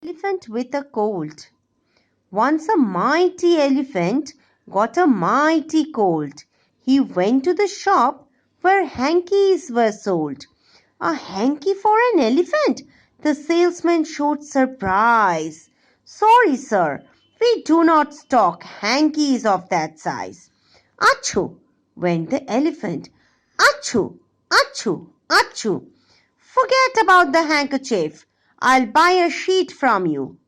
Elephant with a cold. Once a mighty elephant got a mighty cold. He went to the shop where hankies were sold. A hanky for an elephant? The salesman showed surprise. Sorry, sir, we do not stock hankies of that size. Achoo! Went the elephant. Achoo! Achoo! Achoo! Forget about the handkerchief. I'll buy a sheet from you.